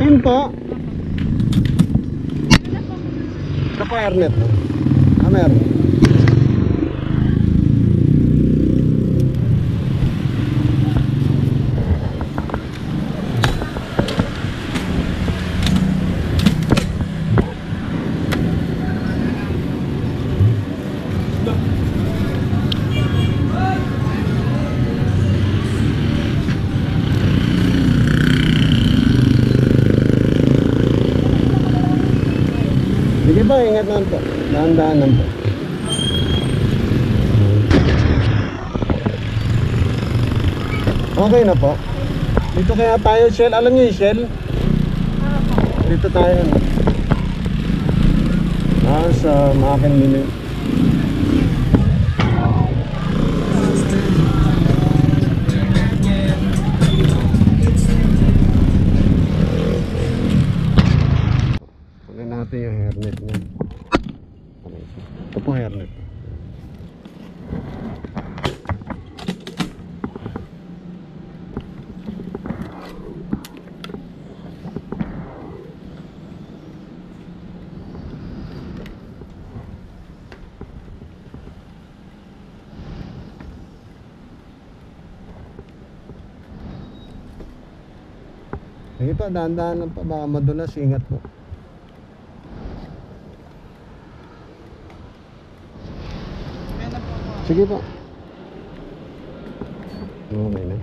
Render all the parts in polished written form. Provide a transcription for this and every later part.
Pin po. Ito po airnet. Meron. Sige po, ingat naman po. Dahan-dahan po. Okay na po. Dito kaya tayo, Shell. Alam niyo yung Shell? Dito tayo. Sa Makin Mini. Kunin natin yung hairnet niya. Ito po hairnet. Sige pa, dahan-dahan lang pa, baka madulas, ingat po. Sige po. Okay na.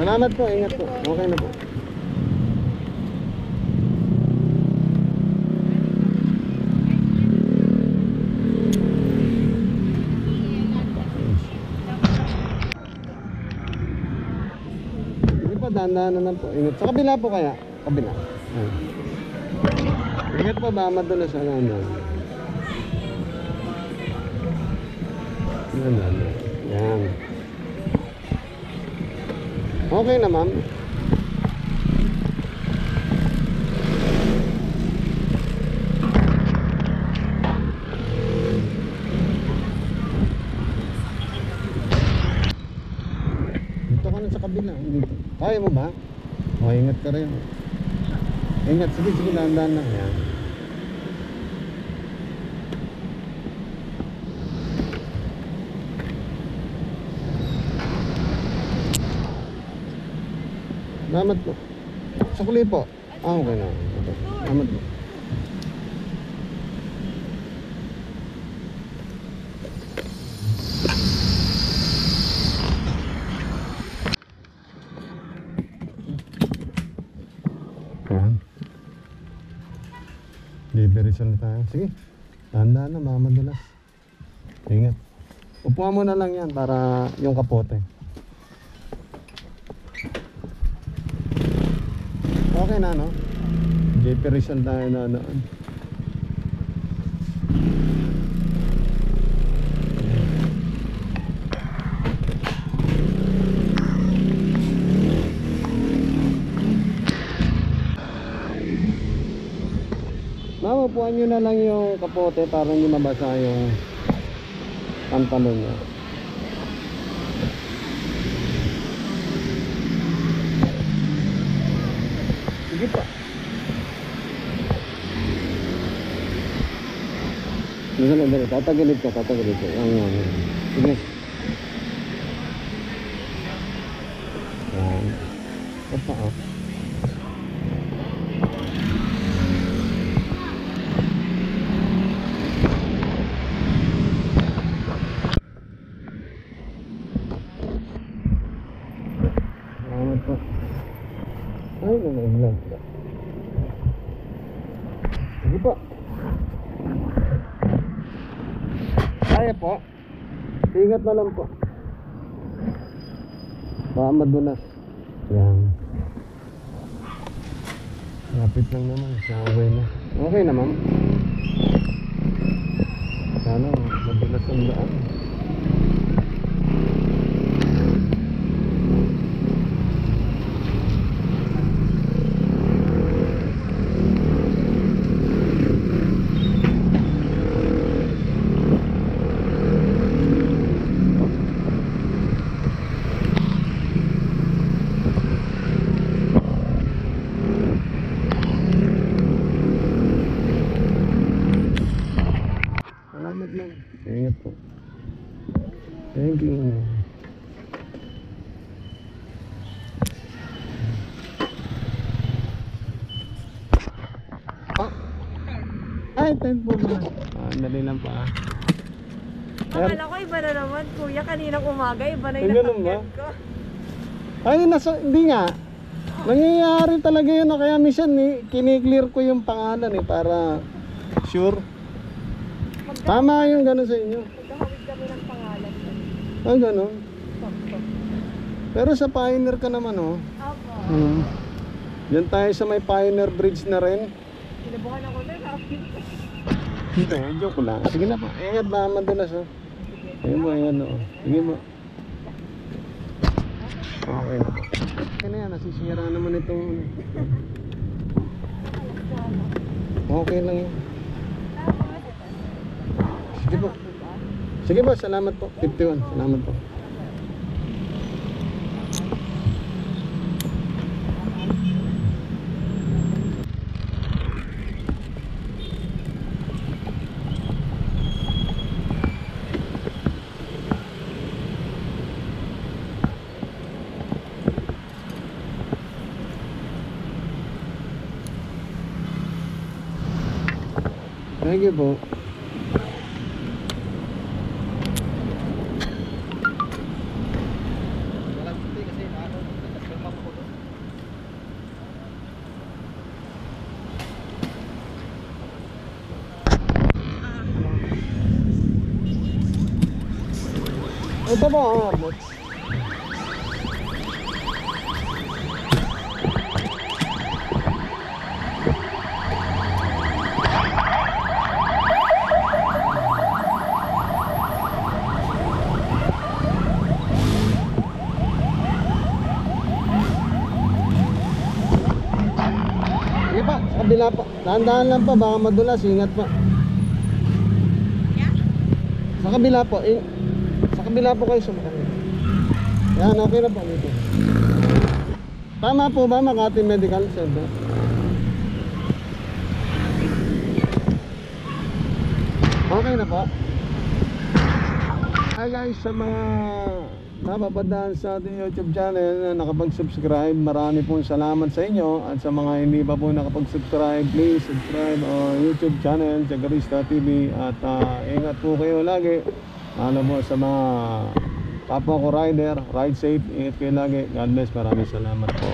Salamat po, ingat po. Okay na po. Sige po, dahan-dahan na po. Ingat. Sa kabila po kaya? Kabila. Ingat po ba? Madulas sa ano. Yan. Okay na, ma'am. Dito ka na sa kabila. Dito. Kaya mo ba? O, ingat ka rin. Ingat. Sige, dahan-dahan lang. Yan. Salamat po. Sukli po. Okay na. Salamat po. Ayan. Liberation na tayo. Sige. Tandaan na, mamadulas. Ingat. Upuan mo na lang yan para yung kapote. Okay na, no? JP Rizal tayo na noon. Ma'am, upuan nyo na lang yung kapote para hindi mabasa yung pantalon nyo. Sige pa. Dali, tatagilid ka. Sige. Yan. Opa, oh. Salamat po. Ay, nalaglag. Sige po. Kaya po. Ingat na lang po. Baka madulas. Yan. Lapit lang naman. Okay na. Okay na, ma'am. Sana madulas ang daan. yun. Ay, 10 po ba? Dali lang pa. Akala ko iba na naman, kuya. Kaninang umaga, iba na Ay, yung ganun ba? nakakit ko. Ay, hindi nga. Nangyayari talaga yun. Kaya minsan kiniklear ko yung pangalan para sure. Tama yung gano'n sa inyo. Magkahawig kami ng pangalan. Ah, gano'n. Pero sa Pioneer ka naman, oh. Opo. Yan tayo sa may Pioneer Bridge na rin. Kinabuhan ako na. Hindi, joke lang. Sige na po. Ingat ba, madulas, oh. Sige mo, ingat, oh. Sige mo. Okay na. Okay na yan, nasisira naman itong... Okay lang yan. Sige po. Sige po, salamat po. 51, salamat po. Thank you po. Ito ba ang arbot? Sige pa, sa kabila pa. Dahan-dahan lang pa, baka madulas. Ingat pa. Sa kabila po, sa kabila po kayo sumakay. Yan, okay na po dito. Tama po ba Makati Medical Center? Okay na po. Hi guys, sa mga napapadaan sa ating YouTube channel na nakapag-subscribe, marami pong salamat sa inyo. At sa mga hindi pa po nakapag-subscribe, please subscribe our YouTube channel, Jagarista TV. At ingat po kayo lagi. Alam mo sa mga kapwa ko rider, ride safe, ingat kayo lagi. God bless, maraming salamat po.